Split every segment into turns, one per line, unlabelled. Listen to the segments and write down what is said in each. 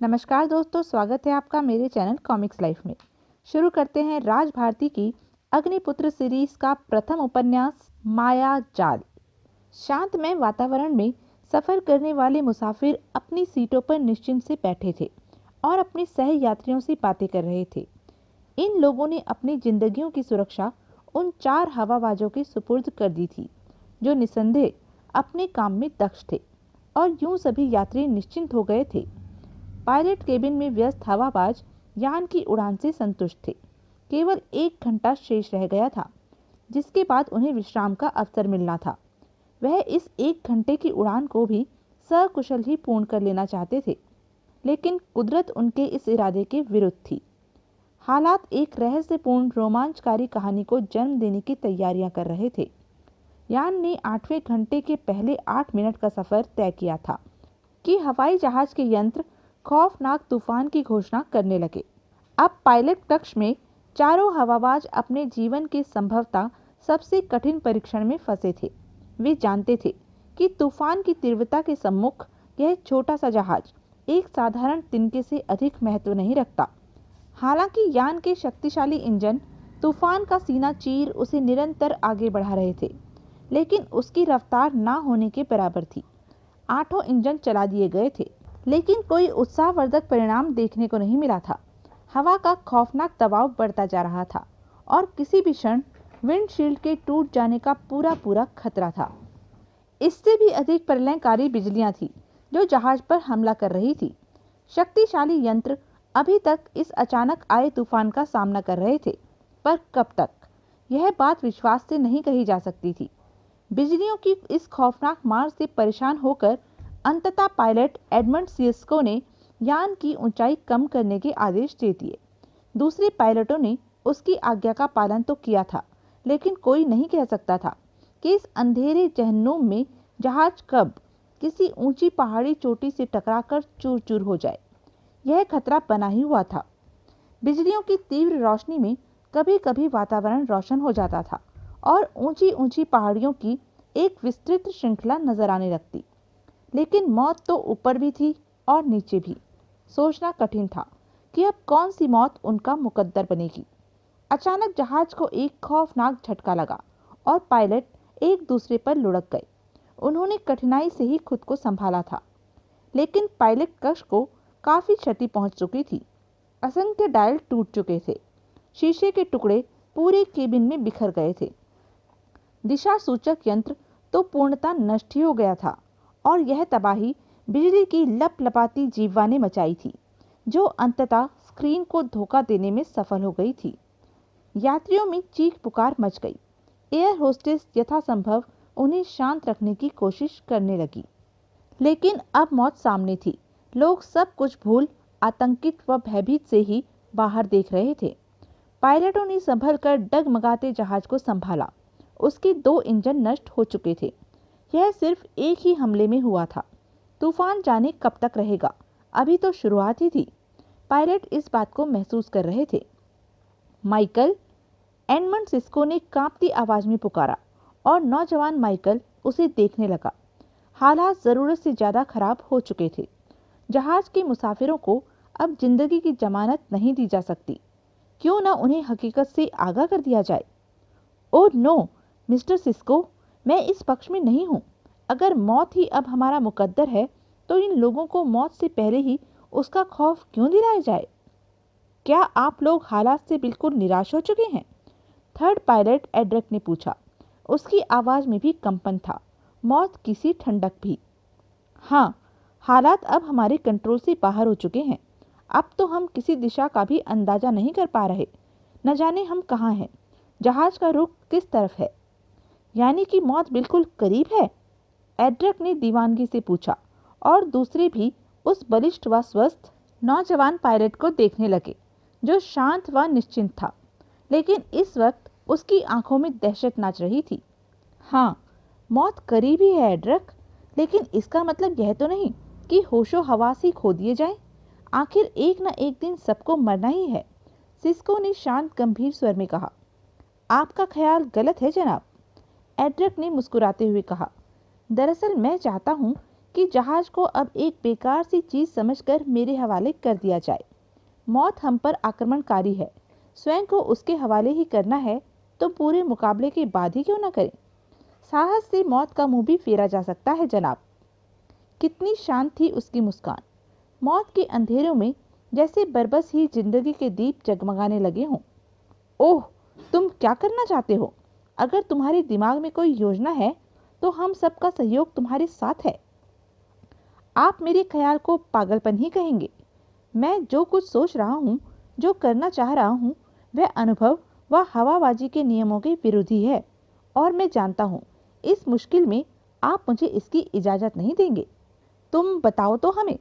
नमस्कार दोस्तों, स्वागत है आपका मेरे चैनल कॉमिक्स लाइफ में। शुरू करते हैं राज भारती की अग्निपुत्र सीरीज का प्रथम उपन्यास माया जाल। शांतमय वातावरण में सफर करने वाले मुसाफिर अपनी सीटों पर निश्चिंत से बैठे थे और अपने सह यात्रियों से बातें कर रहे थे। इन लोगों ने अपनी जिंदगियों की सुरक्षा उन 4 हवाबाजों के सुपुर्द कर दी थी जो निसंदेह अपने काम में दक्ष थे, और यूं सभी यात्री निश्चिंत हो गए थे। पायलट केबिन में व्यस्त हवाबाज यान की उड़ान से संतुष्ट थे। केवल 1 घंटा शेष रह गया था, जिसके बाद उन्हें विश्राम का अवसर मिलना था। वह इस 1 घंटे की उड़ान को भी सकुशल ही पूर्ण कर लेना चाहते थे, लेकिन कुदरत उनके इस इरादे के विरुद्ध थी। हालात एक रहस्यपूर्ण रोमांचकारी कहानी को जन्म देने की तैयारियां कर रहे थे। यान ने 8वें घंटे के पहले 8 मिनट का सफर तय किया था कि हवाई जहाज के यंत्र खौफनाक तूफान की घोषणा करने लगे। अब पायलट कक्ष में चारों हवाबाज अपने जीवन के संभवतः सबसे कठिन परीक्षण में फंसे थे। वे जानते थे कि तूफान की तीव्रता के सम्मुख यह छोटा सा जहाज एक साधारण तिनके से अधिक महत्व नहीं रखता। हालांकि यान के शक्तिशाली इंजन तूफान का सीना चीर उसे निरंतर आगे बढ़ा रहे थे, लेकिन उसकी रफ्तार ना होने के बराबर थी। 8 इंजन चला दिए गए थे, लेकिन कोई उत्साहवर्धक परिणाम देखने को नहीं मिला था। हवा का खौफनाक दबाव बढ़ता जा रहा था और किसी भी क्षण विंडशील्ड के टूट जाने का पूरा खतरा था। इससे भी अधिक प्रलयकारी बिजलियां थी जो जहाज पर हमला कर रही थी। शक्तिशाली यंत्र अभी तक इस अचानक आए तूफान का सामना कर रहे थे, पर कब तक, यह बात विश्वास से नहीं कही जा सकती थी। बिजलियों की इस खौफनाक मार से परेशान होकर अंततः पायलट एडमंड सिस्को ने यान की ऊंचाई कम करने के आदेश दे दिए। दूसरे पायलटों ने उसकी आज्ञा का पालन तो किया था, लेकिन कोई नहीं कह सकता था कि इस अंधेरे जहन्नुम में जहाज कब किसी ऊंची पहाड़ी चोटी से टकराकर चूर चूर हो जाए। यह खतरा बना ही हुआ था। बिजलियों की तीव्र रोशनी में कभी कभी वातावरण रोशन हो जाता था और ऊंची ऊंची पहाड़ियों की एक विस्तृत श्रृंखला नजर आने लगती। लेकिन मौत तो ऊपर भी थी और नीचे भी। सोचना कठिन था कि अब कौन सी मौत उनका मुकद्दर बनेगी। अचानक जहाज को एक खौफनाक झटका लगा और पायलट एक दूसरे पर लुढ़क गए। उन्होंने कठिनाई से ही खुद को संभाला था, लेकिन पायलट कक्ष को काफी क्षति पहुंच चुकी थी। असंख्य डायल टूट चुके थे। शीशे के टुकड़े पूरे केबिन में बिखर गए थे। दिशा सूचक यंत्र तो पूर्णतः नष्ट ही हो गया था, और यह तबाही बिजली की लपलपाती जीवा ने मचाई थी, जो अंततः स्क्रीन को धोखा देने में सफल हो गई थी। यात्रियों में चीख पुकार मच गई। एयर होस्टेस यथासंभव उन्हें शांत रखने की कोशिश करने लगी, लेकिन अब मौत सामने थी। लोग सब कुछ भूल आतंकित व भयभीत से ही बाहर देख रहे थे। पायलटों ने संभल कर डगमगाते जहाज को संभाला। उसके 2 इंजन नष्ट हो चुके थे। यह सिर्फ एक ही हमले में हुआ था। तूफान जाने कब तक रहेगा, अभी तो शुरुआत ही थी। पायलट इस बात को महसूस कर रहे थे। माइकल, एडमंड सिस्को ने कांपती आवाज में पुकारा, और नौजवान माइकल उसे देखने लगा। हालात जरूरत से ज्यादा खराब हो चुके थे। जहाज के मुसाफिरों को अब जिंदगी की जमानत नहीं दी जा सकती। क्यों न उन्हें हकीकत से आगाह कर दिया जाए। ओह नो, मिस्टर सिस्को, मैं इस पक्ष में नहीं हूँ। अगर मौत ही अब हमारा मुकद्दर है, तो इन लोगों को मौत से पहले ही उसका खौफ क्यों दिलाया जाए? क्या आप लोग हालात से बिल्कुल निराश हो चुके हैं? थर्ड पायलट एड्रक ने पूछा। उसकी आवाज में भी कंपन था, मौत की सी ठंडक भी। हाँ, हालात अब हमारे कंट्रोल से बाहर हो चुके हैं। अब तो हम किसी दिशा का भी अंदाजा नहीं कर पा रहे। न जाने हम कहाँ हैं, जहाज का रुख किस तरफ है। यानी कि मौत बिल्कुल करीब है? एड्रक ने दीवानगी से पूछा, और दूसरे भी उस बलिष्ठ व स्वस्थ नौजवान पायलट को देखने लगे, जो शांत व निश्चिंत था, लेकिन इस वक्त उसकी आंखों में दहशत नाच रही थी। हाँ, मौत करीब ही है एड्रक, लेकिन इसका मतलब यह तो नहीं कि होशो हवास ही खो दिए जाएं। आखिर एक न एक दिन सबको मरना ही है। सिस्को ने शांत गंभीर स्वर में कहा। आपका ख्याल गलत है जनाब, एड्रक ने मुस्कुराते हुए कहा। दरअसल मैं चाहता हूँ कि जहाज को अब एक बेकार सी चीज समझकर मेरे हवाले कर दिया जाए। मौत हम पर आक्रमणकारी है, स्वयं को उसके हवाले ही करना है तो पूरे मुकाबले के बाद ही क्यों न करें। साहस से मौत का मुंह भी फेरा जा सकता है जनाब। कितनी शांत थी उसकी मुस्कान। मौत के अंधेरों में जैसे बरबस ही जिंदगी के दीप जगमगाने लगे हों। ओह, तुम क्या करना चाहते हो? अगर तुम्हारे दिमाग में कोई योजना है तो हम सबका सहयोग तुम्हारे साथ है। आप मेरे ख्याल को पागलपन ही कहेंगे। मैं जो कुछ सोच रहा हूँ, जो करना चाह रहा हूँ, वह अनुभव व हवाबाजी के नियमों के विरोधी है और मैं जानता हूँ इस मुश्किल में आप मुझे इसकी इजाज़त नहीं देंगे। तुम बताओ तो हमें,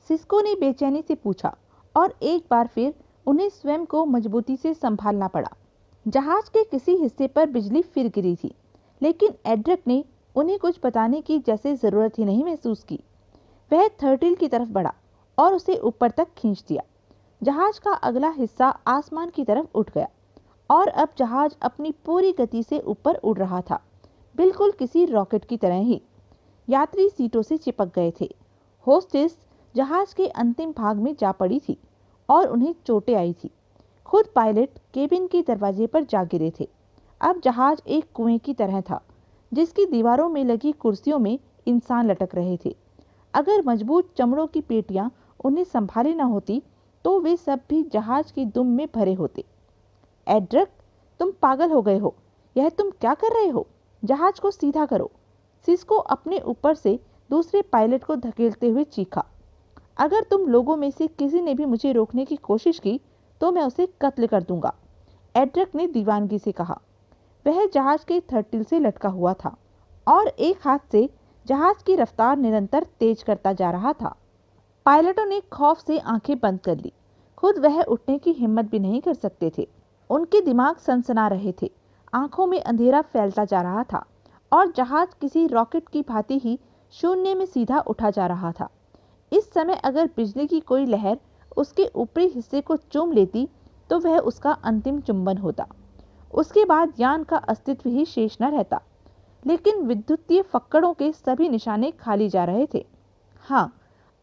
सिस्को ने बेचैनी से पूछा और एक बार फिर उन्हें स्वयं को मजबूती से संभालना पड़ा। जहाज के किसी हिस्से पर बिजली फिर गिरी थी, लेकिन एड्रिक ने उन्हें कुछ बताने की जैसे ज़रूरत ही नहीं महसूस की। वह थर्टिल की तरफ बढ़ा और उसे ऊपर तक खींच दिया। जहाज का अगला हिस्सा आसमान की तरफ उठ गया और अब जहाज अपनी पूरी गति से ऊपर उड़ रहा था, बिल्कुल किसी रॉकेट की तरह ही। यात्री सीटों से चिपक गए थे। होस्टेस जहाज के अंतिम भाग में जा पड़ी थी और उन्हें चोटें आई थी। खुद पायलट केबिन के दरवाजे पर जा गिरे थे। अब जहाज एक कुएं की तरह था, जिसकी दीवारों में लगी कुर्सियों में इंसान लटक रहे थे। अगर मजबूत चमड़ों की पेटियां उन्हें संभाले न होती तो वे सब भी जहाज की दुम में भरे होते। एड्रिक, तुम पागल हो गए हो। यह तुम क्या कर रहे हो? जहाज को सीधा करो। सिस्को अपने ऊपर से दूसरे पायलट को धकेलते हुए चीखा। अगर तुम लोगों में से किसी ने भी मुझे रोकने की कोशिश की तो मैं उसे कत्ल कर दूंगा, एड्रिक ने दीवानगी से कहा। वह जहाज के थर्टिल से लटका हुआ था और एक हाथ से जहाज की रफ्तार निरंतर तेज करता जा रहा था। पायलटों ने खौफ से आंखें बंद कर ली। खुद वह उठने की हिम्मत भी नहीं कर सकते थे। उनके दिमाग सनसना रहे थे, आंखों में अंधेरा फैलता जा रहा था और जहाज किसी रॉकेट की भांति ही शून्य में सीधा उठा जा रहा था। इस समय अगर बिजली की कोई लहर उसके ऊपरी हिस्से को चूम लेती तो वह उसका अंतिम चुंबन होता। उसके बाद यान का अस्तित्व ही शेष न रहता। लेकिन विद्युतीय फक्कड़ों के सभी निशाने खाली जा रहे थे। हाँ,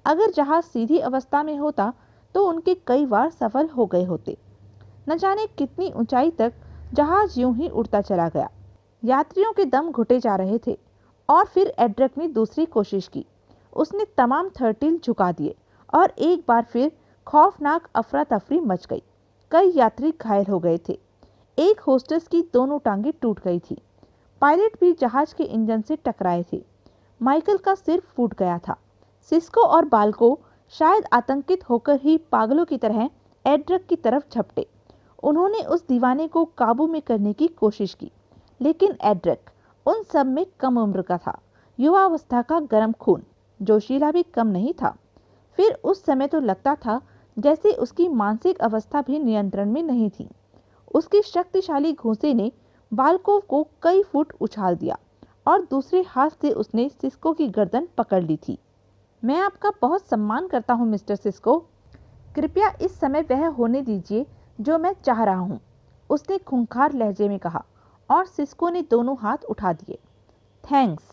अगर जहाज सीधी अवस्था में होता तो उनके कई बार सफल हो गए होते। न जाने कितनी ऊंचाई तक जहाज यूं ही उड़ता चला गया। यात्रियों के दम घुटे जा रहे थे और फिर एड्रिक ने दूसरी कोशिश की। उसने तमाम थर्टिल झुका दिए और एक बार फिर खौफनाक अफरा तफरी मच गई। कई यात्री घायल हो गए थे। एक होस्टेस की दोनों टांगें टूट गई थी। पायलट भी जहाज के इंजन से टकराए थे। माइकल का सिर फूट गया था। सिस्को और बाल्को शायद आतंकित होकर ही पागलों की तरह एड्रिक की तरफ झपटे। उन्होंने उस दीवाने को काबू में करने की कोशिश की, लेकिन एड्रिक उन सब में कम उम्र का था। युवावस्था का गर्म खून, जोशीला भी कम नहीं था। फिर उस समय तो लगता था जैसे उसकी मानसिक अवस्था भी नियंत्रण में नहीं थी। उसकी शक्तिशाली घूंसे ने बाल्को को कई फुट उछाल दिया और दूसरे हाथ से उसने सिस्को की गर्दन पकड़ ली थी। मैं आपका बहुत सम्मान करता हूँ मिस्टर सिस्को। कृपया इस समय वह होने दीजिए जो मैं चाह रहा हूँ, उसने खूंखार लहजे में कहा और सिस्को ने दोनों हाथ उठा दिए। थैंक्स।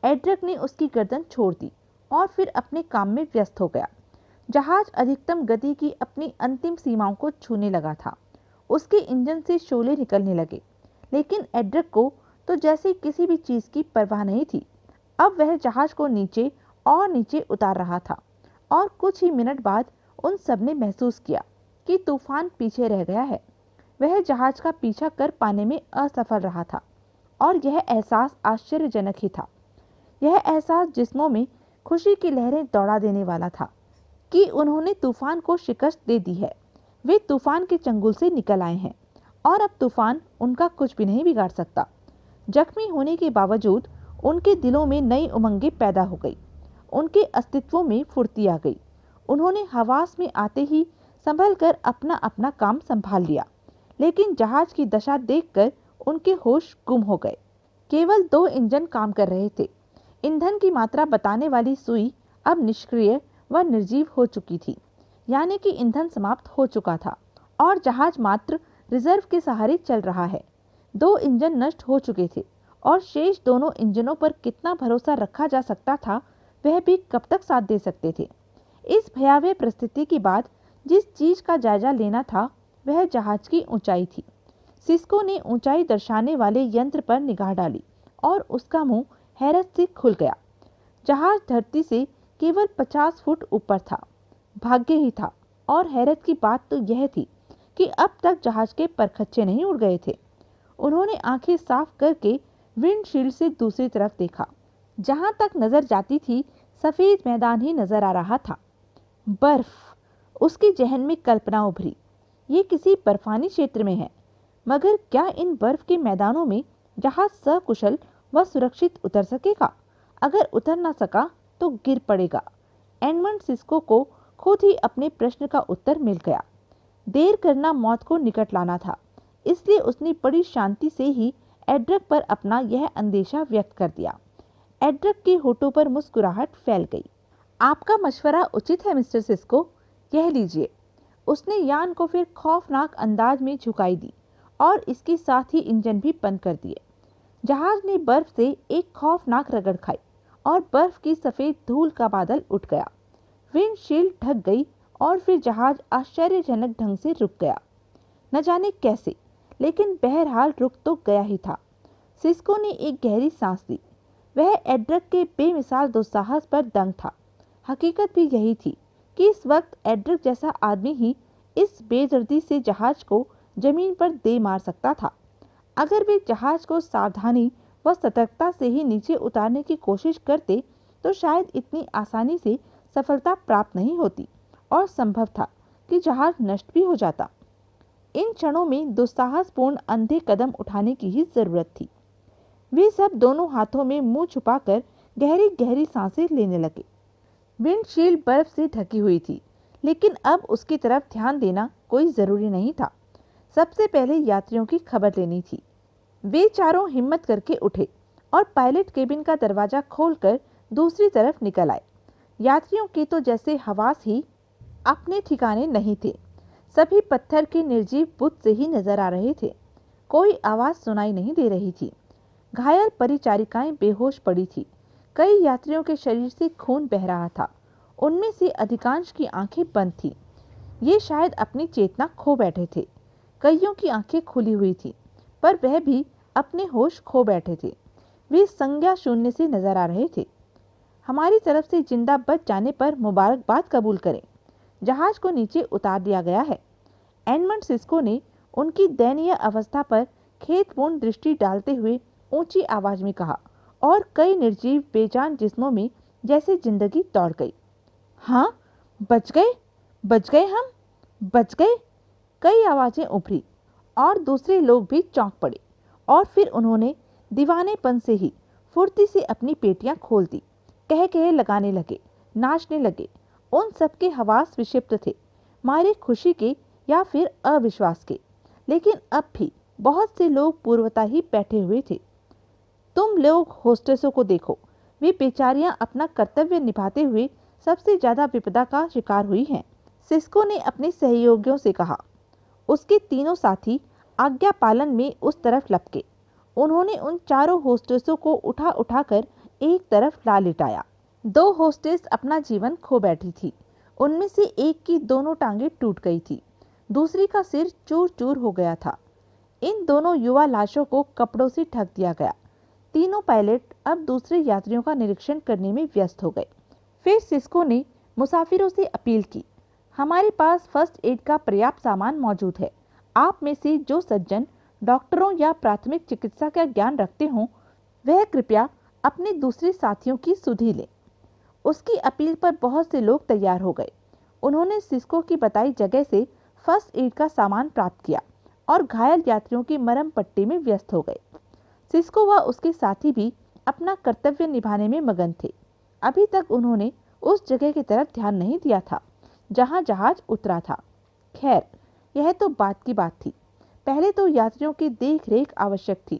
एड्रिक ने उसकी गर्दन छोड़ दी और फिर अपने काम में व्यस्त हो गया। जहाज अधिकतम गति की अपनी अंतिम सीमाओं को छूने लगा था। उसके इंजन से शोले निकलने लगे, लेकिन एड्रिक को तो जैसे किसी भी चीज की परवाह नहीं थी। अब वह जहाज को नीचे और नीचे उतार रहा था और कुछ ही मिनट बाद उन सब ने महसूस किया कि तूफान पीछे रह गया है। वह जहाज का पीछा कर पाने में असफल रहा था और यह एहसास आश्चर्यजनक ही था। यह एहसास जिस्मों में खुशी की लहरें दौड़ा देने वाला था कि उन्होंने तूफान को शिकस्त दे दी है। वे तूफान के चंगुल से निकल आए हैं और अब तूफान उनका कुछ भी नहीं बिगाड़ सकता। जख्मी होने के बावजूद उनके दिलों में नई उमंगें पैदा हो गई। उनके अस्तित्वों में फुर्ती आ गई। उन्होंने हवास में आते ही संभल कर अपना अपना काम संभाल लिया, लेकिन जहाज की दशा देखकर उनके होश गुम हो गए। केवल 2 इंजन काम कर रहे थे। ईंधन की मात्रा बताने वाली सुई अब निष्क्रिय व निर्जीव हो चुकी थी, यानी कि ईंधन समाप्त हो चुका था और जहाज मात्र रिजर्व के सहारे चल रहा है। 2 इंजन नष्ट हो चुके थे और शेष दोनों इंजनों पर कितना भरोसा रखा जा सकता था वह भी कब तक साथ दे सकते थे। इस भयावह परिस्थिति के बाद जिस चीज का जायजा लेना था वह जहाज की ऊंचाई थी। सिस्को ने ऊंचाई दर्शाने वाले यंत्र पर निगाह डाली और उसका मुंह हैरत से खुल गया। जहाज धरती से केवल 50 फुट ऊपर था। भाग्य ही था, और हैरत की बात तो यह थी कि अब तक जहाज के परखच्चे नहीं उड़ गए थे। उन्होंने आंखें साफ करके विंडशील्ड से दूसरी तरफ देखा। जहां तक नजर जाती थी सफेद मैदान ही नजर आ रहा था। बर्फ। उसके जहन में कल्पना उभरी। ये किसी बर्फानी क्षेत्र में है, मगर क्या इन बर्फ के मैदानों में जहाज सकुशल व सुरक्षित उतर सकेगा? अगर उतर ना सका तो गिर पड़ेगा। एडमंड सिस्को को खुद ही अपने प्रश्न का उत्तर मिल गया। देर करना मौत को निकट लाना था, इसलिए उसने बड़ी शांति से ही एड्रक पर अपना यह अंदेशा व्यक्त कर दिया। एड्रक के होठों पर मुस्कुराहट फैल गई। आपका मशवरा उचित है मिस्टर सिस्को, यह लीजिए। उसने यान को फिर खौफनाक अंदाज में झुकाई दी और इसके साथ ही इंजन भी बंद कर दिए। जहाज ने बर्फ से एक खौफनाक रगड़ खाई और बर्फ की सफेद धूल का बादल उठ गया। विंडशील्ड ढक गई और फिर जहाज आश्चर्यजनक ढंग से रुक गया। न जाने कैसे, लेकिन बहरहाल रुक तो गया ही था। सिस्को ने एक गहरी सांस ली। वह एड्रक के बेमिसाल दुस्साहस पर दंग था। हकीकत भी यही थी कि इस वक्त एड्रक जैसा आदमी ही इस बेदर्दी से जहाज को जमीन पर दे मार सकता था। अगर वे जहाज को सावधानी व सतर्कता से ही नीचे उतारने की कोशिश करते तो शायद इतनी आसानी से सफलता प्राप्त नहीं होती और संभव था कि जहाज नष्ट भी हो जाता। इन क्षणों में दुस्साहसपूर्ण अंधे कदम उठाने की ही जरूरत थी। वे सब दोनों हाथों में मुंह छुपाकर गहरी गहरी सांसें लेने लगे। विंडशील्ड बर्फ से ढकी हुई थी, लेकिन अब उसकी तरफ ध्यान देना कोई जरूरी नहीं था। सबसे पहले यात्रियों की खबर लेनी थी। वे चारों हिम्मत करके उठे और पायलट केबिन का दरवाजा खोलकर दूसरी तरफ निकल आए। यात्रियों के तो जैसे हवास ही अपने ठिकाने नहीं थे। सभी पत्थर के निर्जीव बुत से ही नजर आ रहे थे। कोई आवाज सुनाई नहीं दे रही थी। घायल परिचारिकाएं बेहोश पड़ी थी। कई यात्रियों के शरीर से खून बह रहा था। उनमें से अधिकांश की आंखें बंद थी। ये शायद अपनी चेतना खो बैठे थे। कईयों की आंखें खुली हुई थी, पर वह भी अपने होश खो बैठे थे। वे संज्ञा शून्य से नजर आ रहे थे। हमारी तरफ से जिंदा बच जाने पर मुबारकबाद कबूल करें। जहाज को नीचे उतार दिया गया है। एडमंड सिस्को ने उनकी दयनीय अवस्था पर खेदपूर्ण दृष्टि डालते हुए ऊंची आवाज में कहा, और कई निर्जीव बेजान जिस्मों में जैसे जिंदगी दौड़ गई। हाँ, बच गए हम, बच गए। कई आवाजें उभरी और दूसरे लोग भी चौंक पड़े, और फिर उन्होंने दीवानेपन से ही फुर्ती से अपनी पेटियां खोल दी। कह कहे लगाने लगे, नाचने लगे। उन सबके हवास विक्षिप्त थे, मारे खुशी के या फिर अविश्वास के। लेकिन अब भी बहुत से लोग पूर्वता ही बैठे हुए थे। तुम लोग होस्टेसों को देखो, वे बेचारियां अपना कर्तव्य निभाते हुए सबसे ज्यादा विपदा का शिकार हुई हैं। सिस्को ने अपने सहयोगियों से कहा। उसके तीनों साथी आज्ञा पालन में उस तरफ लपके। उन्होंने उन चारों होस्टेसों को उठा उठाकर एक तरफ ला लिटाया। 2 होस्टेस अपना जीवन खो बैठी थी। उनमें से एक की दोनों टांगें टूट गई थी, दूसरी का सिर चूर चूर हो गया था। इन दोनों युवा लाशों को कपड़ों से ढक दिया गया। तीनों पायलट अब दूसरे यात्रियों का निरीक्षण करने में व्यस्त हो गए। फिर सिस्को ने मुसाफिरों से अपील की, हमारे पास फर्स्ट एड का पर्याप्त सामान मौजूद है। आप में से जो सज्जन डॉक्टरों या प्राथमिक चिकित्सा का ज्ञान रखते हों, वह कृपया अपने दूसरे साथियों की सुधि लें। उसकी अपील पर बहुत से लोग तैयार हो गए। उन्होंने सिस्को की बताई जगह से फर्स्ट एड का सामान प्राप्त किया और घायल यात्रियों की मरहम पट्टी में व्यस्त हो गए। सिस्को व उसके साथी भी अपना कर्तव्य निभाने में मगन थे। अभी तक उन्होंने उस जगह की तरफ ध्यान नहीं दिया था जहां जहाज उतरा था। खैर, यह तो बात की बात थी। पहले तो यात्रियों की देख रेख आवश्यक थी।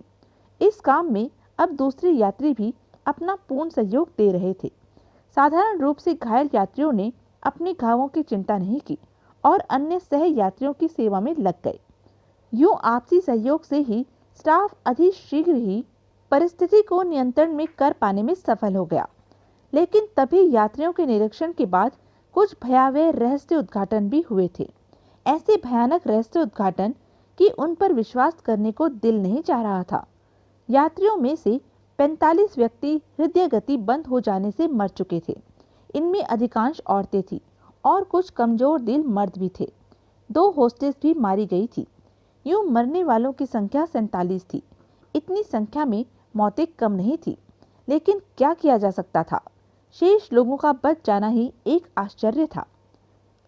इस काम में अब दूसरे यात्री भी अपना पूर्ण सहयोग दे रहे थे। साधारण रूप से घायल यात्रियों ने अपने घावों की चिंता नहीं की और अन्य सह यात्रियों की सेवा में लग गए। यूं आपसी सहयोग से ही स्टाफ अधिक शीघ्र ही परिस्थिति को नियंत्रण में कर पाने में सफल हो गया। लेकिन तभी यात्रियों के निरीक्षण के बाद कुछ भयावह रहस्य उद्घाटन भी हुए थे। ऐसे भयानक रहस्य उद्घाटन कि उन पर विश्वास करने को दिल नहीं चाह रहा था। यात्रियों में से 45 व्यक्ति हृदय गति बंद हो जाने से मर चुके थे। इनमें अधिकांश औरतें थीं और कुछ कमजोर दिल मर्द भी थे। 2 होस्टेस भी मारी गई थी। यूं मरने वालों की संख्या 47 थी। इतनी संख्या में मौतें कम नहीं थी, लेकिन क्या किया जा सकता था? शेष लोगों का बच जाना ही एक आश्चर्य था।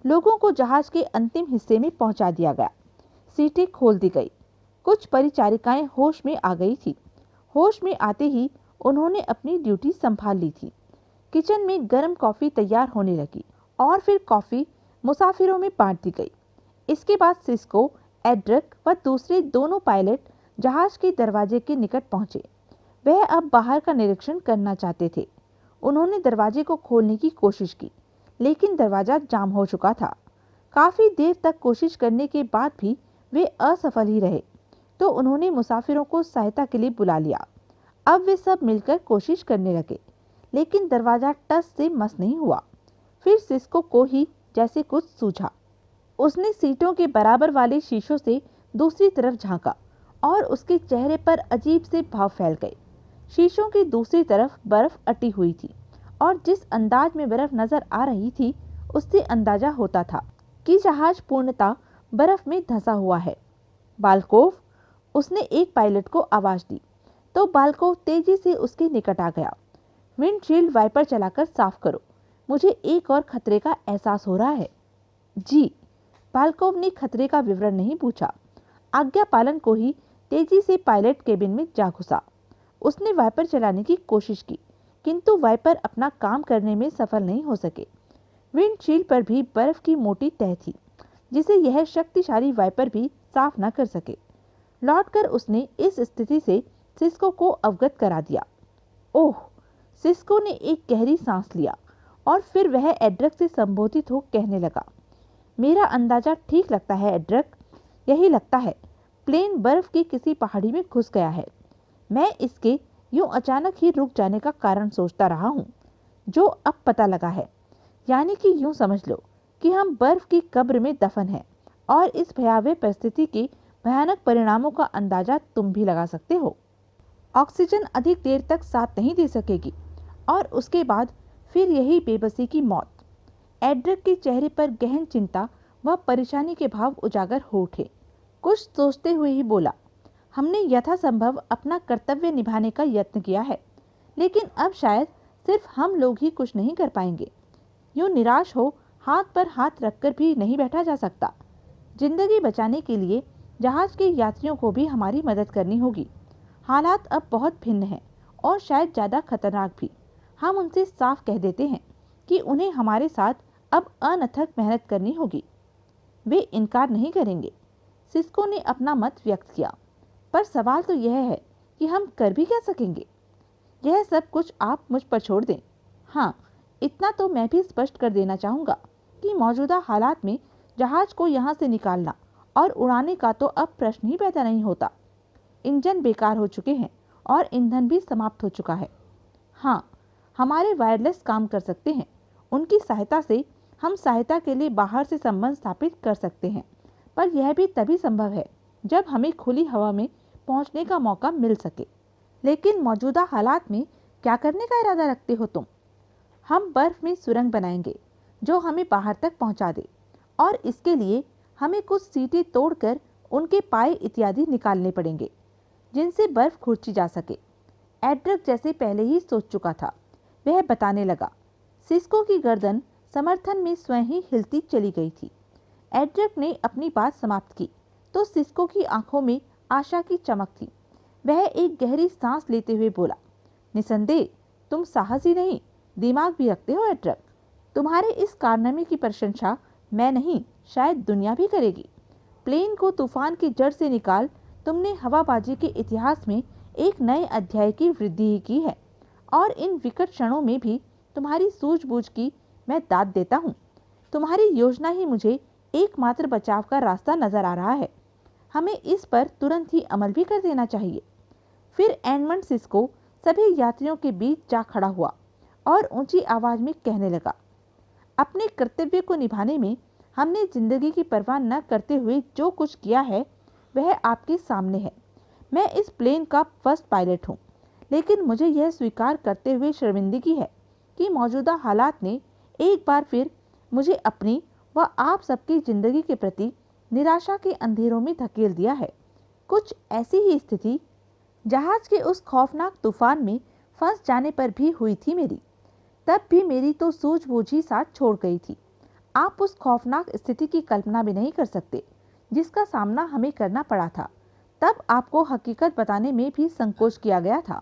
लोगों को जहाज के अंतिम हिस्से में पहुंचा दिया गया। सीटें खोल दी गई। कुछ परिचारिकाएं होश में आ गई थी। होश में आते ही उन्होंने अपनी ड्यूटी संभाल ली थी। किचन में गर्म कॉफी तैयार होने लगी और फिर कॉफी मुसाफिरों में बांट दी गई। इसके बाद सिस्को, एड्रिक व दूसरे दोनों पायलट जहाज के दरवाजे के निकट पहुंचे। वह अब बाहर का निरीक्षण करना चाहते थे। उन्होंने दरवाजे को खोलने की कोशिश की, लेकिन दरवाजा जाम हो चुका था। काफी देर तक कोशिश करने के बाद भी वे असफल ही रहे, तो उन्होंने मुसाफिरों को सहायता के लिए बुला लिया। अब वे सब मिलकर कोशिश करने लगे, लेकिन दरवाजा टस से मस नहीं हुआ। फिर सिस्को को ही जैसे कुछ सूझा। उसने सीटों के बराबर वाले शीशों से दूसरी तरफ झांका और उसके चेहरे पर अजीब से भाव फैल गए। शीशों की दूसरी तरफ बर्फ अटी हुई थी और जिस अंदाज में बर्फ नजर आ रही थी, उससे अंदाजा होता था कि जहाज पूर्णतः बर्फ में धंसा हुआ है। बाल्कोव, उसने एक पायलट को आवाज दी, तो बाल्कोव तेजी से उसके निकट आ गया। विंडशील्ड वाइपर चलाकर साफ करो, मुझे एक और खतरे का एहसास हो रहा है। जी। बाल्कोव ने खतरे का विवरण नहीं पूछा। आज्ञा पालन को ही तेजी से पायलट केबिन में जा घुसा। उसने वाइपर चलाने की कोशिश की, किंतु वाइपर अपना काम करने में सफल नहीं हो सके। विंडशील्ड पर भी बर्फ की मोटी तह थी, जिसे यह शक्तिशाली वाइपर भी साफ न कर सके। लौटकर उसने इस स्थिति से सिस्को को अवगत करा दिया। ओह! सिस्को ने एक गहरी सांस लिया और फिर वह एड्रिक से संबोधित हो कहने लगा, मेरा अंदाजा ठीक लगता है एड्रिक, यही लगता है प्लेन बर्फ की किसी पहाड़ी में घुस गया है। मैं इसके यूं अचानक ही रुक जाने का कारण सोचता रहा हूं, जो अब पता लगा है। यानी कि यूं समझ लो कि हम बर्फ की कब्र में दफन हैं और इस भयावह परिस्थिति के भयानक परिणामों का अंदाजा तुम भी लगा सकते हो। ऑक्सीजन अधिक देर तक साथ नहीं दे सकेगी और उसके बाद फिर यही बेबसी की मौत। एड्रिक के चेहरे पर गहन चिंता व परेशानी के भाव उजागर हो उठे। कुछ सोचते हुए ही बोला, हमने यथासंभव अपना कर्तव्य निभाने का यत्न किया है, लेकिन अब शायद सिर्फ हम लोग ही कुछ नहीं कर पाएंगे। यूं निराश हो हाथ पर हाथ रखकर भी नहीं बैठा जा सकता। जिंदगी बचाने के लिए जहाज के यात्रियों को भी हमारी मदद करनी होगी। हालात अब बहुत भिन्न हैं और शायद ज़्यादा खतरनाक भी। हम उनसे साफ कह देते हैं कि उन्हें हमारे साथ अब अनथक मेहनत करनी होगी। वे इनकार नहीं करेंगे। सिस्को ने अपना मत व्यक्त किया, पर सवाल तो यह है कि हम कर भी क्या सकेंगे। यह सब कुछ आप मुझ पर छोड़ दें। हाँ, इतना तो मैं भी स्पष्ट कर देना चाहूँगा कि मौजूदा हालात में जहाज को यहाँ से निकालना और उड़ाने का तो अब प्रश्न ही पैदा नहीं होता। इंजन बेकार हो चुके हैं और ईंधन भी समाप्त हो चुका है। हाँ, हमारे वायरलेस काम कर सकते हैं। उनकी सहायता से हम सहायता के लिए बाहर से संबंध स्थापित कर सकते हैं, पर यह भी तभी संभव है जब हमें खुली हवा में पहुंचने का मौका मिल सके। लेकिन मौजूदा हालात में क्या करने का इरादा रखते हो तुम? हम बर्फ में सुरंग बनाएंगे जो हमें बाहर तक पहुंचा दे, और इसके लिए हमें कुछ सीटें तोड़कर उनके पाए इत्यादि निकालने पड़ेंगे जिनसे बर्फ खींची जा सके। एड्रिक जैसे पहले ही सोच चुका था, वह बताने लगा। सिस्को की गर्दन समर्थन में स्वयं ही हिलती चली गई थी। एड्रिक ने अपनी बात समाप्त की तो सिस्को की आंखों में आशा की चमक थी। वह एक गहरी सांस लेते हुए बोला, निसंदेह तुम साहस ही नहीं, दिमाग भी रखते हो एड्रिक। तुम्हारे इस कारनामे की प्रशंसा मैं नहीं, शायद दुनिया भी करेगी। प्लेन को तूफान की जड़ से निकाल तुमने हवाबाजी के इतिहास में एक नए अध्याय की वृद्धि ही की है, और इन विकट क्षणों में भी तुम्हारी सूझबूझ की मैं दाद देता हूँ। तुम्हारी योजना ही मुझे एकमात्र बचाव का रास्ता नजर आ रहा है। हमें इस पर तुरंत ही अमल भी कर देना चाहिए। फिर एडमंड सिस्को सभी यात्रियों के बीच जा खड़ा हुआ और ऊंची आवाज में कहने लगा, अपने कर्तव्य को निभाने में हमने जिंदगी की परवाह न करते हुए जो कुछ किया है वह आपके सामने है। मैं इस प्लेन का फर्स्ट पायलट हूँ, लेकिन मुझे यह स्वीकार करते हुए शर्मिंदगी है कि मौजूदा हालात ने एक बार फिर मुझे अपनी व आप सबकी जिंदगी के प्रति निराशा के अंधेरों में धकेल दिया है। कुछ ऐसी ही स्थिति जहाज के उस खौफनाक तूफान में फंस जाने पर भी हुई थी मेरी। तब भी मेरी तो सूझबूझ ही साथ छोड़ गई थी। आप उस खौफनाक स्थिति की कल्पना भी नहीं कर सकते जिसका सामना हमें करना पड़ा था। तब आपको हकीकत बताने में भी संकोच किया गया था।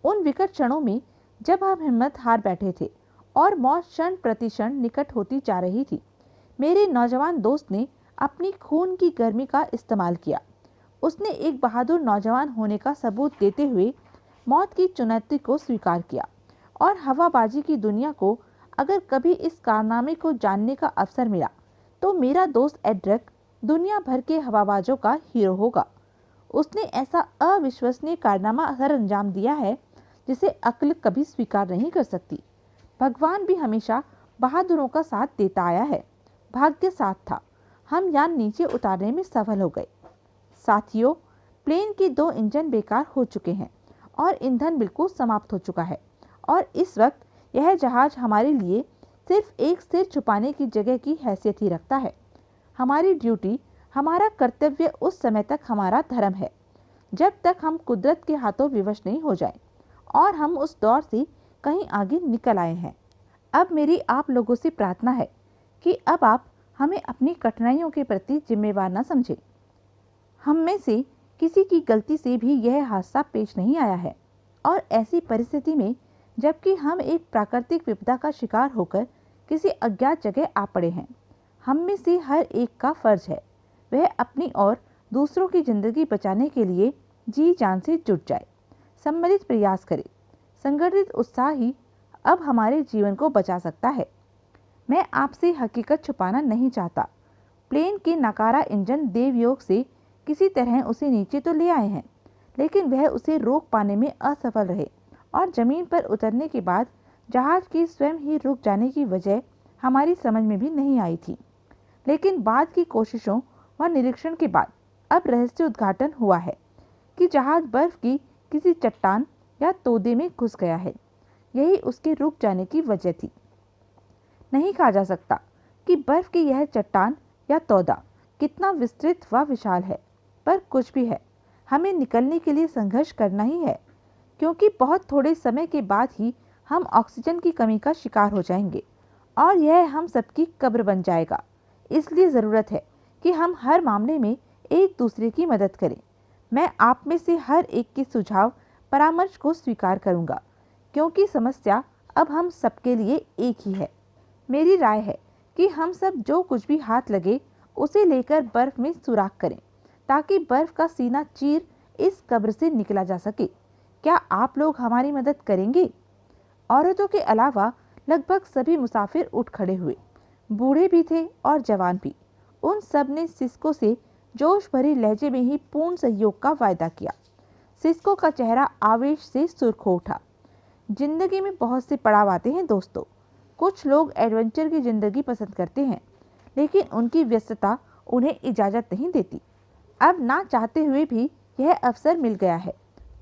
उन विकट क्षणों में जब हम हिम्मत हार बैठे थे और मौत क्षण प्रतिक्षण निकट होती जा रही थी, मेरे नौजवान दोस्त ने अपनी खून की गर्मी का इस्तेमाल किया। उसने एक बहादुर नौजवान होने का सबूत देते हुए मौत की चुनौती को स्वीकार किया और हवाबाजी की दुनिया को अगर कभी इस कारनामे को जानने का अवसर मिला तो मेरा दोस्त एड्रिक दुनिया भर के हवाबाजों का हीरो होगा। उसने ऐसा अविश्वसनीय कारनामा सर अंजाम दिया है जिसे अक्ल कभी स्वीकार नहीं कर सकती। भगवान भी हमेशा बहादुरों का साथ देता आया है। भाग्य साथ था, हम यान नीचे उतारने में सफल हो गए। साथियों, प्लेन के 2 इंजन बेकार हो चुके हैं और ईंधन बिल्कुल समाप्त हो चुका है और इस वक्त यह जहाज हमारे लिए सिर्फ एक सिर छुपाने की जगह की हैसियत ही रखता है। हमारी ड्यूटी, हमारा कर्तव्य उस समय तक हमारा धर्म है जब तक हम कुदरत के हाथों विवश नहीं हो जाएं और हम उस दौर से कहीं आगे निकल आए हैं। अब मेरी आप लोगों से प्रार्थना है कि अब आप हमें अपनी कठिनाइयों के प्रति जिम्मेवार न समझें। हम में से किसी की गलती से भी यह हादसा पेश नहीं आया है और ऐसी परिस्थिति में जबकि हम एक प्राकृतिक विपदा का शिकार होकर किसी अज्ञात जगह आ पड़े हैं, हम में से हर एक का फर्ज है वह अपनी और दूसरों की जिंदगी बचाने के लिए जी जान से जुट जाए, सम्मिलित प्रयास करे। संगठित उत्साह ही अब हमारे जीवन को बचा सकता है। मैं आपसे हकीकत छुपाना नहीं चाहता। प्लेन के नकारा इंजन देवयोग से किसी तरह उसे नीचे तो ले आए हैं, लेकिन वह उसे रोक पाने में असफल रहे और जमीन पर उतरने के बाद जहाज के स्वयं ही रुक जाने की वजह हमारी समझ में भी नहीं आई थी। लेकिन बाद की कोशिशों व निरीक्षण के बाद अब रहस्य उद्घाटन हुआ है कि जहाज बर्फ की किसी चट्टान या तोदे में घुस गया है। यही उसके रुक जाने की वजह थी। नहीं कहा जा सकता कि बर्फ की यह चट्टान या तोदा कितना विस्तृत व विशाल है, पर कुछ भी है, हमें निकलने के लिए संघर्ष करना ही है, क्योंकि बहुत थोड़े समय के बाद ही हम ऑक्सीजन की कमी का शिकार हो जाएंगे और यह हम सबकी कब्र बन जाएगा। इसलिए ज़रूरत है कि हम हर मामले में एक दूसरे की मदद करें। मैं आप में से हर एक के सुझाव परामर्श को स्वीकार करूंगा, क्योंकि समस्या अब हम सबके लिए एक ही है। मेरी राय है कि हम सब जो कुछ भी हाथ लगे उसे लेकर बर्फ में सुराख करें ताकि बर्फ का सीना चीर इस कब्र से निकला जा सके। क्या आप लोग हमारी मदद करेंगे? औरतों के अलावा लगभग सभी मुसाफिर उठ खड़े हुए। बूढ़े भी थे और जवान भी। उन सब ने सिस्को से जोश भरी लहजे में ही पूर्ण सहयोग का वायदा किया। सिस्को का चेहरा आवेश से सुर्ख हो उठा। जिंदगी में बहुत से पड़ाव आते हैं दोस्तों। कुछ लोग एडवेंचर की जिंदगी पसंद करते हैं, लेकिन उनकी व्यस्तता उन्हें इजाज़त नहीं देती। अब ना चाहते हुए भी यह अवसर मिल गया है।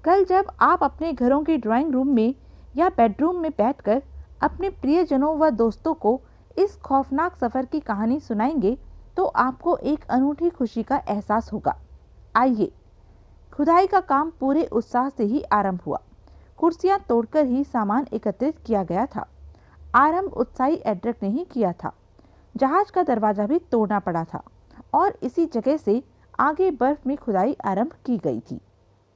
कल जब आप अपने घरों के ड्राइंग रूम में या बेडरूम में बैठकर अपने प्रियजनों व दोस्तों को इस खौफनाक सफ़र की कहानी सुनाएंगे तो आपको एक अनूठी खुशी का एहसास होगा। आइए, खुदाई का काम पूरे उत्साह से ही आरंभ हुआ। कुर्सियां तोड़कर ही सामान एकत्रित किया गया था। आरंभ उत्साही एड्रिक ने ही किया था। जहाज का दरवाजा भी तोड़ना पड़ा था और इसी जगह से आगे बर्फ में खुदाई आरंभ की गई थी।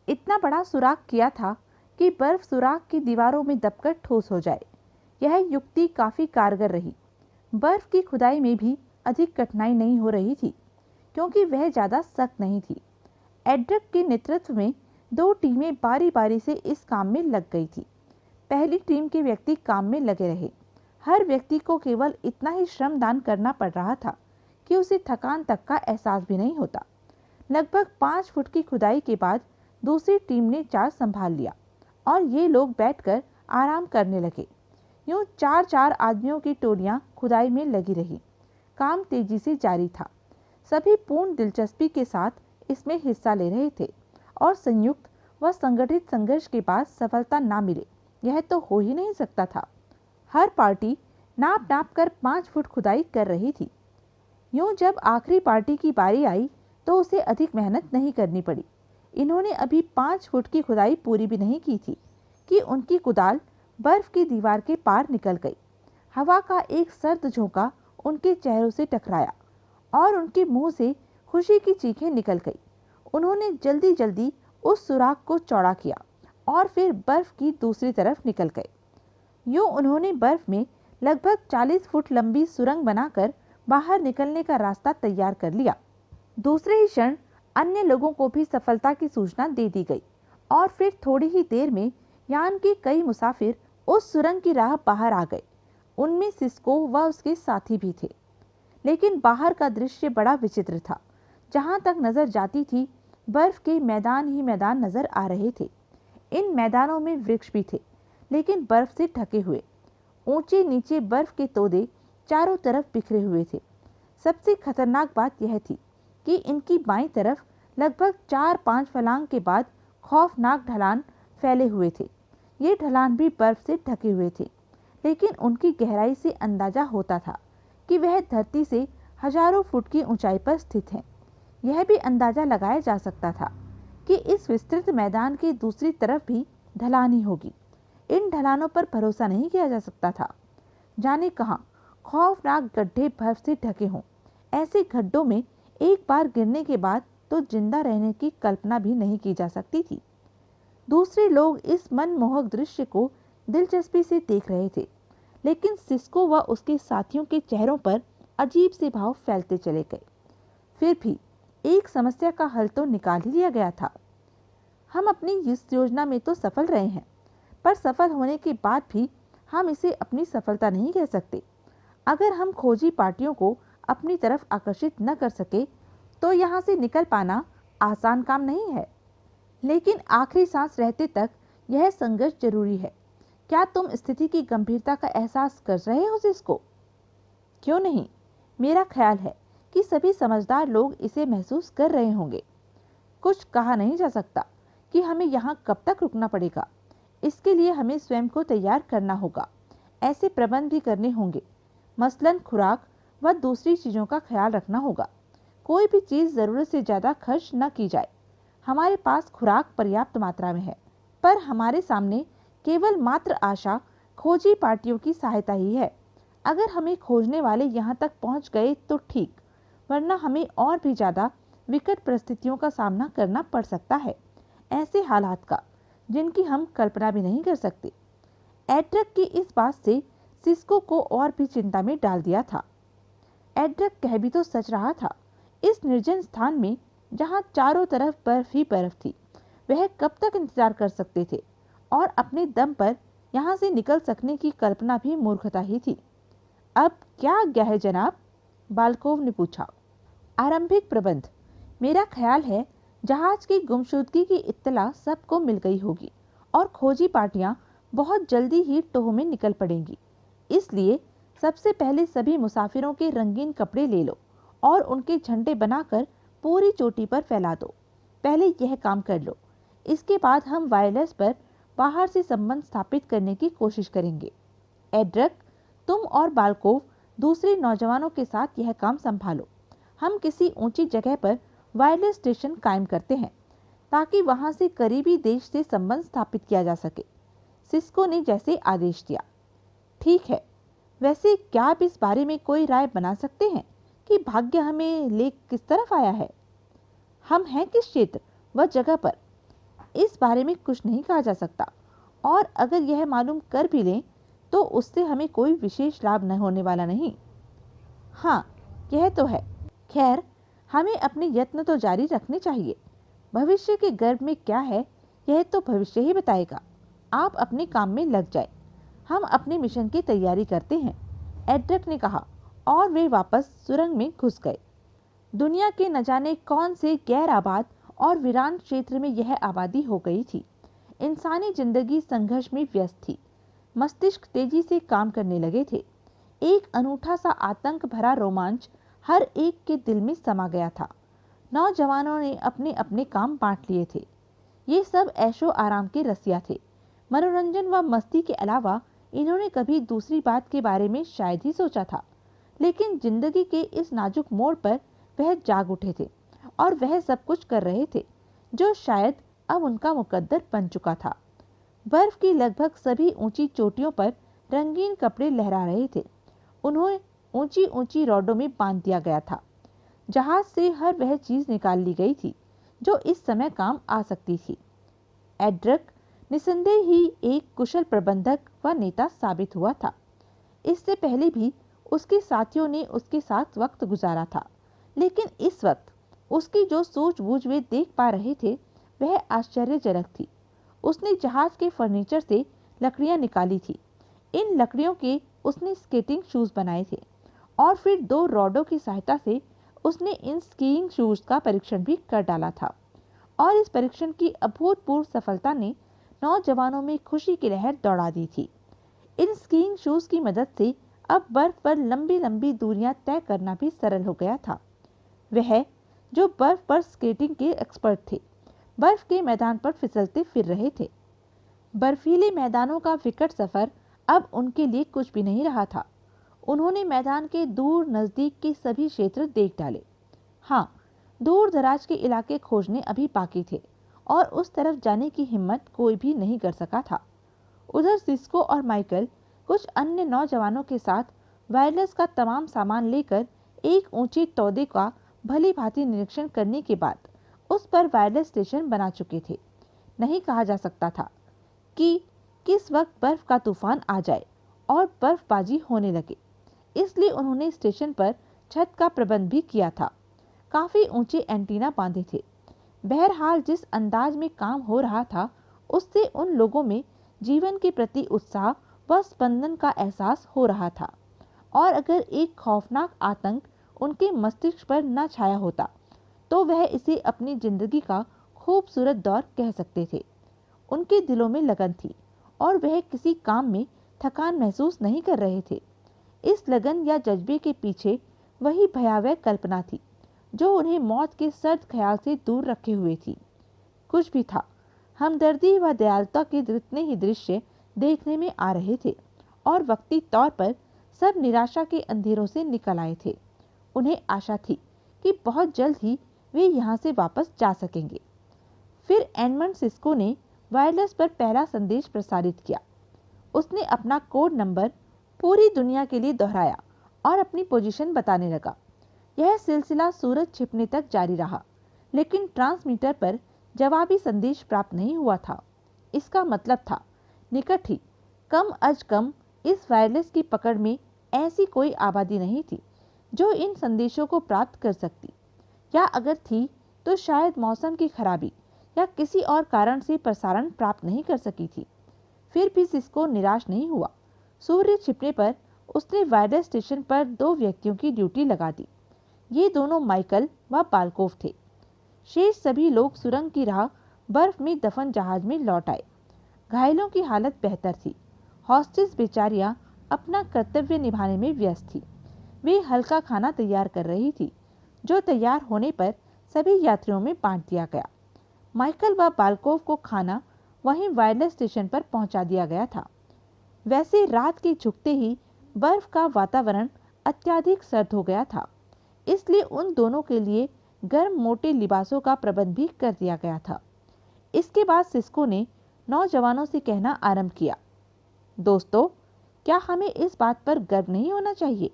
इतना बड़ा सुराख किया था कि बर्फ सुराख की दीवारों में दबकर ठोस हो जाए। यह युक्ति काफ़ी कारगर रही। बर्फ की खुदाई में भी अधिक कठिनाई नहीं हो रही थी, क्योंकि वह ज़्यादा सख्त नहीं थी। एड्रिक के नेतृत्व में 2 टीमें बारी बारी से इस काम में लग गई थी। पहली टीम के व्यक्ति काम में लगे रहे। हर व्यक्ति को केवल इतना ही श्रम दान करना पड़ रहा था कि उसे थकान तक का एहसास भी नहीं होता। लगभग 5 फुट की खुदाई के बाद दूसरी टीम ने चार्ज संभाल लिया और ये लोग बैठकर आराम करने लगे। यूं 4-4 आदमियों की टोलियां खुदाई में लगी रही। काम तेजी से जारी था। सभी पूर्ण दिलचस्पी के साथ इसमें हिस्सा ले रहे थे और संयुक्त व संगठित संघर्ष के बाद सफलता ना मिले यह तो हो ही नहीं सकता था। हर पार्टी नाप नाप कर 5 फुट खुदाई कर रही थी। यूं जब आखिरी पार्टी की बारी आई तो उसे अधिक मेहनत नहीं करनी पड़ी। इन्होंने अभी 5 फुट की खुदाई पूरी भी नहीं की थी कि उनकी कुदाल बर्फ की दीवार के पार निकल गई। हवा का एक सर्द झोंका उनके चेहरों से टकराया और उनके मुंह से खुशी की चीखें निकल गई। उन्होंने जल्दी जल्दी उस सुराख को चौड़ा किया और फिर बर्फ की दूसरी तरफ निकल गए। यूं उन्होंने बर्फ में लगभग 40 फुट लंबी सुरंग बनाकर बाहर निकलने का रास्ता तैयार कर लिया। दूसरे ही क्षण अन्य लोगों को भी सफलता की सूचना दे दी गई और फिर थोड़ी ही देर में यान के कई मुसाफिर उस सुरंग की राह बाहर आ गए। उनमें सिस्को व उसके साथी भी थे। लेकिन बाहर का दृश्य बड़ा विचित्र था। जहां तक नजर जाती थी बर्फ के मैदान ही मैदान नजर आ रहे थे। इन मैदानों में वृक्ष भी थे, लेकिन बर्फ से ढके हुए। ऊंचे नीचे बर्फ के तोदे चारों तरफ बिखरे हुए थे। सबसे खतरनाक बात यह थी कि इनकी बाईं तरफ लगभग 4-5 फलांग के बाद खौफनाक ढलान फैले हुए थे। ये ढलान भी बर्फ से ढके हुए थे, लेकिन उनकी गहराई से अंदाजा होता था कि वह धरती से हजारों फुट की ऊंचाई पर स्थित हैं। यह भी अंदाजा लगाया जा सकता था कि इस विस्तृत मैदान की दूसरी तरफ भी ढलान ही होगी। इन ढलानों पर भरोसा नहीं किया जा सकता था। जाने कहाँ खौफनाक गड्ढे बर्फ से ढके हों। ऐसे गड्ढों में एक बार गिरने के बाद तो जिंदा रहने की कल्पना भी नहीं की जा सकती थी। दूसरे लोग इस मनमोहक दृश्य को दिलचस्पी से देख रहे थे, लेकिन सिस्को व उसके साथियों के चेहरों पर अजीब से भाव फैलते चले गए। फिर भी एक समस्या का हल तो निकाल ही लिया गया था। हम अपनी इस योजना में तो सफल रहे हैं, पर सफल होने के बाद भी हम इसे अपनी सफलता नहीं कह सकते। अगर हम खोजी पार्टियों को अपनी तरफ आकर्षित न कर सके तो यहाँ से निकल पाना आसान काम नहीं है। लेकिन आखिरी सांस रहते तक यह संघर्ष जरूरी है। क्या तुम स्थिति की गंभीरता का एहसास कर रहे हो सिस्को? क्यों नहीं, मेरा ख्याल है कि सभी समझदार लोग इसे महसूस कर रहे होंगे। कुछ कहा नहीं जा सकता कि हमें यहाँ कब तक रुकना पड़ेगा। इसके लिए हमें स्वयं को तैयार करना होगा। ऐसे प्रबंध भी करने होंगे, मसलन खुराक व दूसरी चीज़ों का ख्याल रखना होगा। कोई भी चीज़ ज़रूरत से ज़्यादा खर्च न की जाए। हमारे पास खुराक पर्याप्त मात्रा में है, पर हमारे सामने केवल मात्र आशा खोजी पार्टियों की सहायता ही है। अगर हमें खोजने वाले यहाँ तक पहुँच गए तो ठीक, वरना हमें और भी ज़्यादा विकट परिस्थितियों का सामना करना पड़ सकता है, ऐसे हालात का जिनकी हम कल्पना भी नहीं कर सकते। एड्रक की इस बात से सिस्को को और भी चिंता में डाल दिया था। एड्रक कह भी तो सच रहा था। इस निर्जन स्थान में जहाँ चारों तरफ बर्फ ही बर्फ थी, वह कब तक इंतजार कर सकते थे? और अपने दम पर यहाँ से निकल सकने की कल्पना भी मूर्खता ही थी। अब क्या आज्ञा है जनाब? बाल्कोव ने पूछा। आरंभिक प्रबंध, मेरा ख्याल है जहाज की गुमशुदगी की इत्तला सबको मिल गई होगी और खोजी पार्टियां बहुत जल्दी ही टोह में निकल पड़ेंगी। इसलिए सबसे पहले सभी मुसाफिरों के रंगीन कपड़े ले लो और उनके झंडे बनाकर पूरी चोटी पर फैला दो। पहले यह काम कर लो। इसके बाद हम वायरलेस पर बाहर से संबंध स्थापित करने की कोशिश करेंगे। एड्रक, तुम और बाल्कोव दूसरे नौजवानों के साथ यह काम संभालो। हम किसी ऊंची जगह पर वायरलेस स्टेशन कायम करते हैं ताकि वहां से करीबी देश से संबंध स्थापित किया जा सके। सिस्को ने जैसे आदेश दिया। ठीक है, वैसे क्या आप इस बारे में कोई राय बना सकते हैं कि भाग्य हमें ले किस तरफ आया है? हम हैं किस क्षेत्र व जगह पर, इस बारे में कुछ नहीं कहा जा सकता, और अगर यह मालूम कर भी लें तो उससे हमें कोई विशेष लाभ न होने वाला नहीं। हाँ, यह तो है। खैर, हमें अपने यत्न तो जारी रखने चाहिए। भविष्य के गर्भ में क्या है यह तो भविष्य ही बताएगा। आप अपने काम में लग जाए, हम अपने मिशन की तैयारी करते हैं, एड्रक ने कहा, और वे वापस सुरंग में घुस गए। दुनिया के न जाने कौन से गैर आबाद और वीरान क्षेत्र में यह आबादी हो गई थी। इंसानी जिंदगी संघर्ष में व्यस्त थी। मस्तिष्क तेजी से काम करने लगे थे। एक अनूठा सा आतंक भरा रोमांच हर एक के दिल में समा गया था। नौजवानों ने अपने अपने काम बांट लिए थे। ये सब ऐशो आराम के रसिया थे। मनोरंजन व मस्ती के अलावा इन्होंने कभी दूसरी बात के बारे में शायद ही सोचा था। लेकिन जिंदगी के इस नाजुक मोड़ पर वह जाग उठे थे और वह सब कुछ कर रहे थे जो शायद अब उनका मुकद्दर बन चुका था। बर्फ की लगभग सभी ऊंची चोटियों पर रंगीन कपड़े लहरा रहे थे। उन्हें ऊंची ऊंची रॉडों में बांध दिया गया था। जहाज से हर वह चीज निकाल ली गई थी जो इस समय काम आ सकती थी। एड्रक निसंदेह ही एक कुशल प्रबंधक व नेता साबित हुआ था। इससे पहले भी उसके साथियों ने उसके साथ वक्त गुजारा था, लेकिन इस वक्त उसकी जो सूझबूझ वे देख पा रहे थे वह आश्चर्यजनक थी। उसने जहाज के फर्नीचर से लकड़ियां निकाली थी। इन लकड़ियों के उसने स्केटिंग शूज बनाए थे और फिर 2 रॉडों की सहायता से उसने इन स्कीइंग शूज का परीक्षण भी कर डाला था। और इस परीक्षण की अभूतपूर्व सफलता ने नौजवानों में खुशी की लहर दौड़ा दी थी। इन स्कीइंग शूज की मदद से अब बर्फ पर लंबी लंबी दूरियां तय करना भी सरल हो गया था। वह जो बर्फ पर स्केटिंग के एक्सपर्ट थे, बर्फ के मैदान पर फिसलते फिर रहे थे। बर्फीले मैदानों का विकट सफर अब उनके लिए कुछ भी नहीं रहा था। उन्होंने मैदान के दूर नजदीक के सभी क्षेत्र देख डाले। हाँ, दूर दराज के इलाके खोजने अभी बाकी थे और उस तरफ जाने की हिम्मत कोई भी नहीं कर सका था। उधर सिस्को और माइकल कुछ अन्य नौजवानों के साथ वायरलेस का तमाम सामान लेकर एक ऊंची तौदे का भली भांति निरीक्षण करने के बाद उस पर वायरलेस स्टेशन बना चुके थे। नहीं कहा जा सकता था कि किस वक्त बर्फ का तूफान आ जाए और बर्फबाजी होने लगे, इसलिए उन्होंने स्टेशन पर छत का प्रबंध भी किया था। काफी ऊंचे एंटीना बांधे थे। बहरहाल जिस अंदाज में काम हो रहा था उससे उन लोगों में जीवन के प्रति उत्साह व स्पंदन का एहसास हो रहा था। और अगर एक खौफनाक आतंक उनके मस्तिष्क पर न छाया होता तो वह इसे अपनी जिंदगी का खूबसूरत दौर कह सकते थे। उनके दिलों में लगन थी और वह किसी काम में थकान महसूस नहीं कर रहे थे। इस लगन या जज्बे के पीछे वही भयावह कल्पना थी जो उन्हें मौत के सर्द ख्याल से दूर रखे हुए थी। कुछ भी था, हमदर्दी व दयालुता के जितने ही दृश्य देखने में आ रहे थे और वक्ती तौर पर सब निराशा के अंधेरों से निकल आए थे। उन्हें आशा थी कि बहुत जल्द ही वे यहाँ से वापस जा सकेंगे। फिर एडमंड सिस्को ने वायरलेस पर पहला संदेश प्रसारित किया। उसने अपना कोड नंबर पूरी दुनिया के लिए दोहराया और अपनी पोजीशन बताने लगा। यह सिलसिला सूरज छिपने तक जारी रहा, लेकिन ट्रांसमीटर पर जवाबी संदेश प्राप्त नहीं हुआ था। इसका मतलब था निकट ही, कम अज कम इस वायरलेस की पकड़ में ऐसी कोई आबादी नहीं थी जो इन संदेशों को प्राप्त कर सकती, या अगर थी तो शायद मौसम की खराबी या किसी और कारण से प्रसारण प्राप्त नहीं कर सकी थी। फिर भी सिस्को निराश नहीं हुआ। सूर्य छिपने पर उसने वायरलेस स्टेशन पर 2 व्यक्तियों की ड्यूटी लगा दी। ये दोनों माइकल व बाल्कोव थे। शेष सभी लोग सुरंग की राह बर्फ में दफन जहाज में लौट आए। घायलों की हालत बेहतर थी। हॉस्टेस बेचारियां अपना कर्तव्य निभाने में व्यस्त थी। वे हल्का खाना तैयार कर रही थी, जो तैयार होने पर सभी यात्रियों में बांट दिया गया। माइकल व बाल्कोव को खाना वहीं वायरलेस स्टेशन पर पहुंचा दिया गया था। वैसे रात के झुकते ही बर्फ का वातावरण अत्यधिक सर्द हो गया था, इसलिए उन दोनों के लिए गर्म मोटे लिबासों का प्रबंध भी कर दिया गया था। इसके बाद सिस्को ने नौजवानों से कहना आरंभ किया, दोस्तों, क्या हमें इस बात पर गर्व नहीं होना चाहिए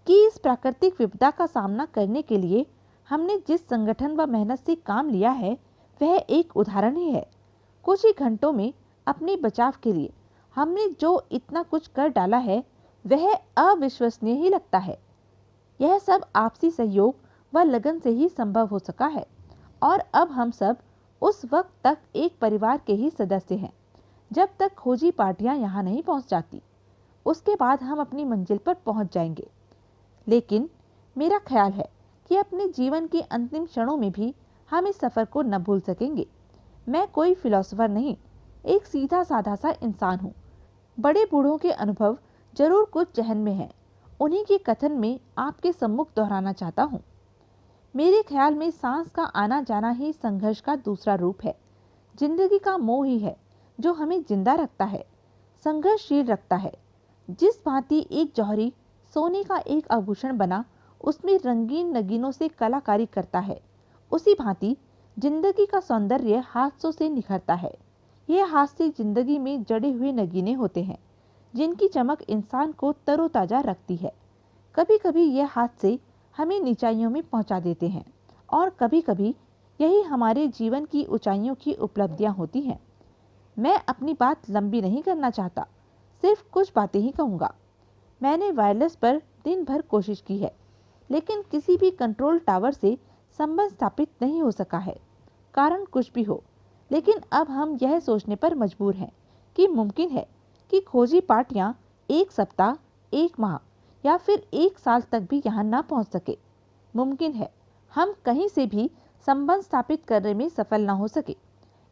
कि इस प्राकृतिक विपदा का सामना करने के लिए हमने जिस संगठन व मेहनत से काम लिया है वह एक उदाहरण ही है। कुछ ही घंटों में अपने बचाव के लिए हमने जो इतना कुछ कर डाला है वह अविश्वसनीय ही लगता है। यह सब आपसी सहयोग व लगन से ही संभव हो सका है और अब हम सब उस वक्त तक एक परिवार के ही सदस्य हैं जब तक खोजी पार्टियां यहाँ नहीं पहुँच जाती। उसके बाद हम अपनी मंजिल पर पहुँच जाएंगे। लेकिन मेरा ख्याल है कि अपने जीवन के अंतिम क्षणों में भी हम इस सफ़र को न भूल सकेंगे। मैं कोई फिलोसोफर नहीं, एक सीधा साधा सा इंसान हूँ। बड़े बूढ़ों के अनुभव जरूर कुछ जहन में हैं। उन्हीं के कथन में आपके सम्मुख दोहराना चाहता हूँ। मेरे ख्याल में सांस का आना जाना ही संघर्ष का दूसरा रूप है। जिंदगी का मोह ही है जो हमें जिंदा रखता है, संघर्षशील रखता है। जिस भांति एक जौहरी सोने का एक आभूषण बना उसमें रंगीन नगीनों से कलाकारी करता है, उसी भांति जिंदगी का सौंदर्य हादसों से निखरता है। यह हादसे जिंदगी में जड़े हुए नगीने होते हैं जिनकी चमक इंसान को तरोताजा रखती है। कभी कभी यह हादसे हमें नीचाइयों में पहुंचा देते हैं और कभी कभी यही हमारे जीवन की ऊंचाइयों की उपलब्धियां होती हैं। मैं अपनी बात लंबी नहीं करना चाहता, सिर्फ कुछ बातें ही कहूँगा। मैंने वायरलेस पर दिन भर कोशिश की है, लेकिन किसी भी कंट्रोल टावर से संबंध स्थापित नहीं हो सका है। कारण कुछ भी हो, लेकिन अब हम यह सोचने पर मजबूर हैं कि मुमकिन है कि खोजी पार्टियां एक सप्ताह, एक माह या फिर एक साल तक भी यहाँ ना पहुँच सके। मुमकिन है हम कहीं से भी संबंध स्थापित करने में सफल ना हो सके।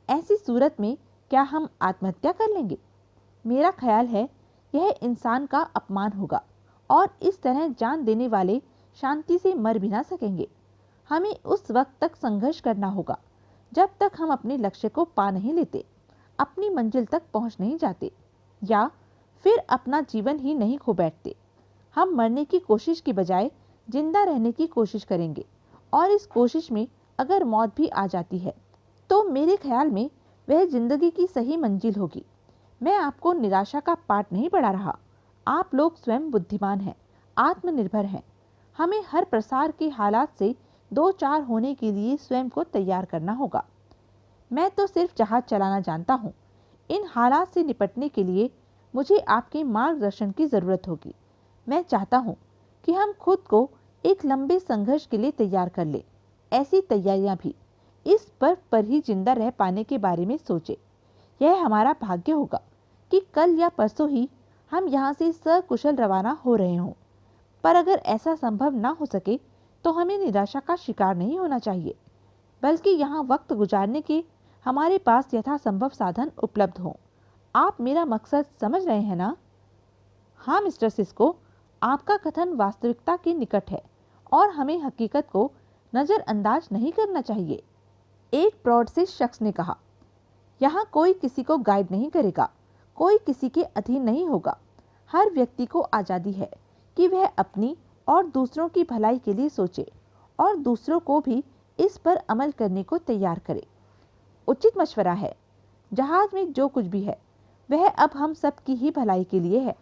ऐसी सूरत में क्या हम आत्महत्या कर लेंगे? मेरा ख्याल है यह इंसान का अपमान होगा और इस तरह जान देने वाले शांति से मर भी ना सकेंगे। हमें उस वक्त तक संघर्ष करना होगा जब तक हम अपने लक्ष्य को पा नहीं लेते, अपनी मंजिल तक पहुंच नहीं जाते या फिर अपना जीवन ही नहीं खो बैठते। हम मरने की कोशिश की बजाय जिंदा रहने की कोशिश करेंगे और इस कोशिश में अगर मौत भी आ जाती है तो मेरे ख्याल में वह जिंदगी की सही मंजिल होगी। मैं आपको निराशा का पाठ नहीं पढ़ा रहा। आप लोग स्वयं बुद्धिमान हैं, आत्मनिर्भर हैं। हमें हर प्रसार के हालात से दो चार होने के लिए स्वयं को तैयार करना होगा। मैं तो सिर्फ जहाज चलाना जानता हूँ। इन हालात से निपटने के लिए मुझे आपके मार्गदर्शन की ज़रूरत होगी। मैं चाहता हूँ कि हम खुद को एक लंबे संघर्ष के लिए तैयार कर ले। ऐसी तैयारियाँ भी इस बर्फ पर ही जिंदा रह पाने के बारे में सोचे। यह हमारा भाग्य होगा कि कल या परसों ही हम यहाँ से सकुशल रवाना हो रहे हों। पर अगर ऐसा संभव ना हो सके तो हमें निराशा का शिकार नहीं होना चाहिए, बल्कि यहाँ वक्त गुजारने के हमारे पास यथासंभव साधन उपलब्ध हों। आप मेरा मकसद समझ रहे हैं ना? हाँ मिस्टर सिस्को, आपका कथन वास्तविकता के निकट है और हमें हकीकत को नज़रअंदाज नहीं करना चाहिए। एक प्रौढ़ से शख्स ने कहा, यहाँ कोई किसी को गाइड नहीं करेगा, कोई किसी के अधीन नहीं होगा। हर व्यक्ति को आज़ादी है कि वह अपनी और दूसरों की भलाई के लिए सोचे और दूसरों को भी इस पर अमल करने को तैयार करे। उचित मशवरा है। जहाज में जो कुछ भी है वह अब हम सब की ही भलाई के लिए है।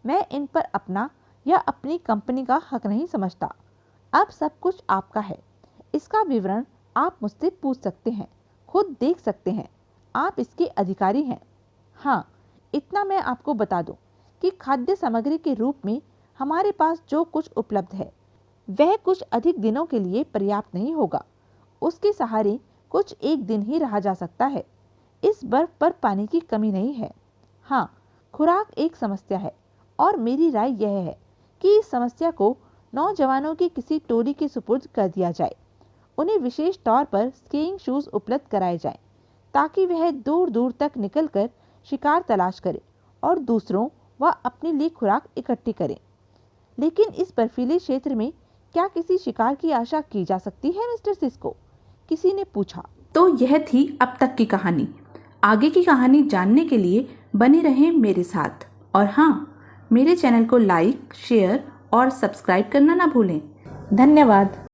मैं इन पर अपना या अपनी कंपनी का हक नहीं समझता। अब सब कुछ आपका है। इसका विवरण आप मुझसे पूछ सकते हैं, खुद देख सकते हैं। आप इसके अधिकारी हैं। हाँ, इतना मैं आपको बता दूं कि खाद्य सामग्री के रूप में हमारे पास जो कुछ उपलब्ध है वह कुछ अधिक दिनों के लिए पर्याप्त नहीं होगा। उसके सहारे कुछ एक दिन ही रहा जा सकता है। इस बर्फ पर पानी की कमी नहीं है। हाँ, खुराक एक समस्या है और मेरी राय यह है कि इस समस्या को नौजवानों की किसी टोली के सुपुर्द कर दिया जाए। उन्हें विशेष तौर पर स्कीइंग शूज उपलब्ध कराए जाएं, ताकि वह दूर दूर तक निकलकर शिकार तलाश करे और दूसरों व अपने लिए खुराक इकट्ठी करें। लेकिन इस बर्फीले क्षेत्र में क्या किसी शिकार की आशा की जा सकती है मिस्टर सिस्को? किसी ने पूछा।
तो यह थी अब तक की कहानी। आगे की कहानी जानने के लिए बने रहें मेरे साथ। और हाँ, मेरे चैनल को लाइक, शेयर और सब्सक्राइब करना ना भूलें। धन्यवाद।